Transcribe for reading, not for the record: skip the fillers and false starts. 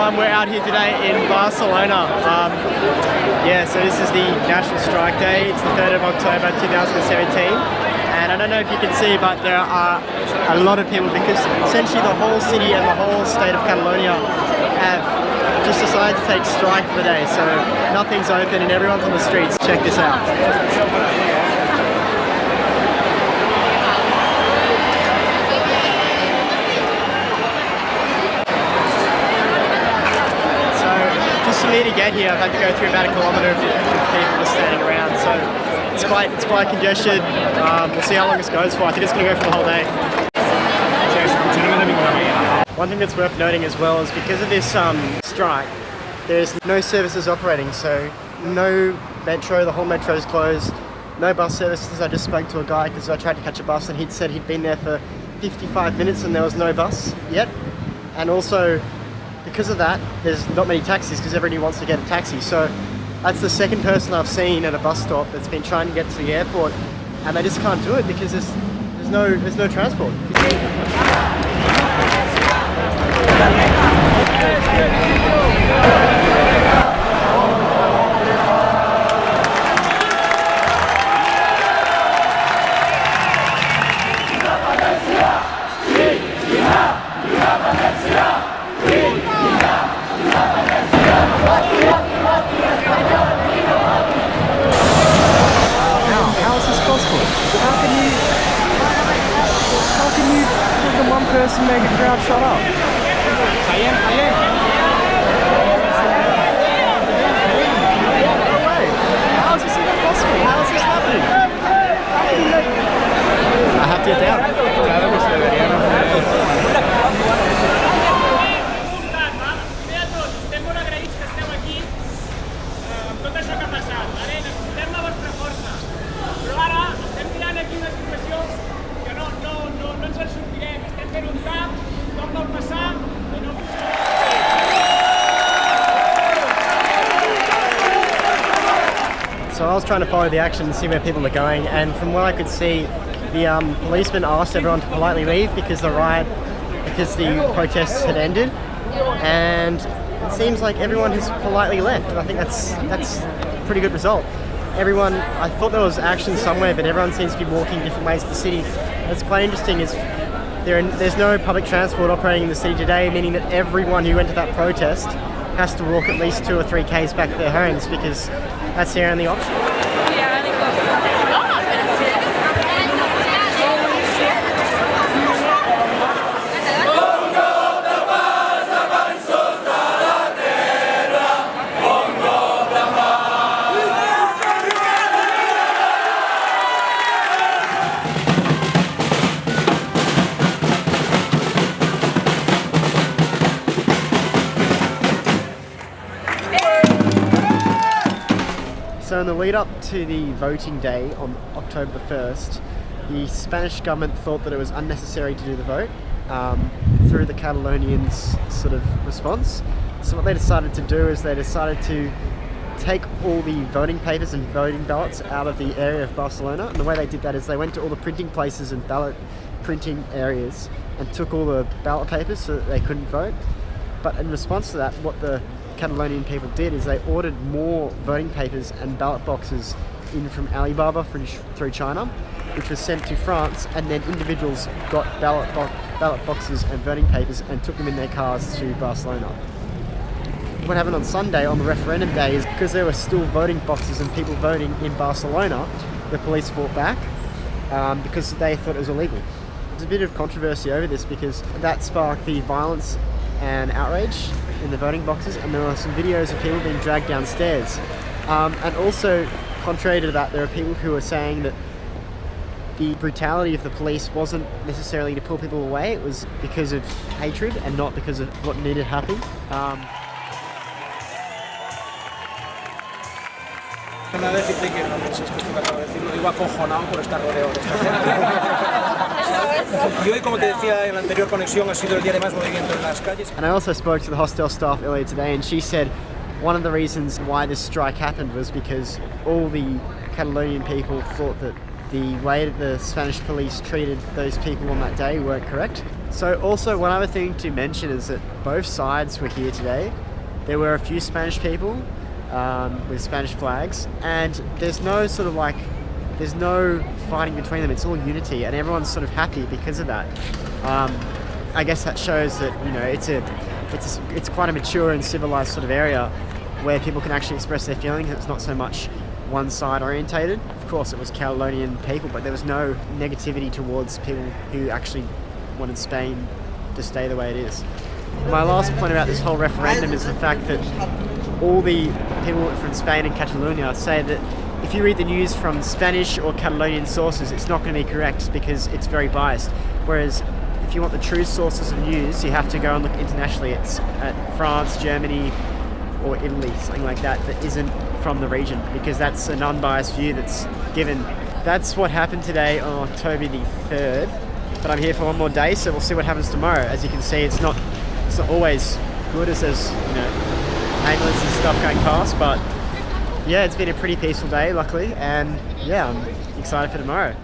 everyone, we're out here today in Barcelona. So this is the National Strike Day. It's the 3rd of October 2017. And I don't know if you can see, but there are a lot of people because essentially the whole city and the whole state of Catalonia have just decided to take strike for the day. So nothing's open and everyone's on the streets. Check this out. For me to get here, I've had to go through about a kilometre of people just standing around, so it's quite congested. We'll see how long this goes for. I think it's going to go for the whole day. One thing that's worth noting as well is because of this strike, there's no services operating, so no metro, the whole metro is closed, no bus services. I just spoke to a guy because I tried to catch a bus and he'd said he'd been there for 55 minutes and there was no bus yet. And also, because of that, there's not many taxis because everybody wants to get a taxi. So that's the second person I've seen at a bus stop that's been trying to get to the airport, and they just can't do it because there's no transport. Person make a crowd shut up. I am. No way. How is this even possible? How is this happening? How can you make... I have to get down. So I was trying to follow the action and see where people are going, and from what I could see, the policeman asked everyone to politely leave because the protests had ended, and it seems like everyone has politely left, and I think that's a pretty good result. Everyone, I thought there was action somewhere, but everyone seems to be walking different ways to the city. What's quite interesting is there's no public transport operating in the city today, meaning that everyone who went to that protest has to walk at least 2 or 3 k's back to their homes because that's their only option. So in the lead up to the voting day on October the 1st, the Spanish government thought that it was unnecessary to do the vote through the Catalonians' sort of response. So what they decided to do is they decided to take all the voting papers and voting ballots out of the area of Barcelona. And the way they did that is they went to all the printing places and ballot printing areas and took all the ballot papers so that they couldn't vote. But in response to that, what the Catalonian people did is they ordered more voting papers and ballot boxes in from Alibaba through China, which was sent to France, and then individuals got ballot boxes and voting papers and took them in their cars to Barcelona. What happened on Sunday, on the referendum day, is because there were still voting boxes and people voting in Barcelona, the police fought back because they thought it was illegal. There's a bit of controversy over this because that sparked the violence and outrage in the voting boxes, and there were some videos of people being dragged downstairs. And also, contrary to that, there are people who are saying that the brutality of the police wasn't necessarily to pull people away, it was because of hatred and not because of what needed to happen. Decirte que no pienses que esto que acabo de decir, lo digo acojonado por estar rodeado de esta gente. Y hoy, como te decía en la anterior conexión, ha sido el día de más movimiento en las calles. And I also spoke to the hostel staff earlier today, and she said one of the reasons why this strike happened was because all the Catalonian people thought that the way that the Spanish police treated those people on that day weren't correct. So also one other thing to mention is that both sides were here today. There were a few Spanish people with Spanish flags, and there's no sort of like, there's no fighting between them. It's all unity, and everyone's sort of happy because of that. I guess that shows that, you know, it's quite a mature and civilized sort of area where people can actually express their feelings. It's not so much one side orientated. Of course, it was Catalonian people, but there was no negativity towards people who actually wanted Spain to stay the way it is. My last point about this whole referendum is the fact that all the people from Spain and Catalonia say that if you read the news from Spanish or Catalonian sources, it's not going to be correct because it's very biased. Whereas if you want the true sources of news, you have to go and look internationally. It's at France, Germany, or Italy, something like that, that isn't from the region, because that's an unbiased view that's given. That's what happened today on October the 3rd, but I'm here for one more day, so we'll see what happens tomorrow. As you can see, it's not always good as there's, you know, ambulance and stuff going past, but yeah, it's been a pretty peaceful day, luckily, and yeah, I'm excited for tomorrow.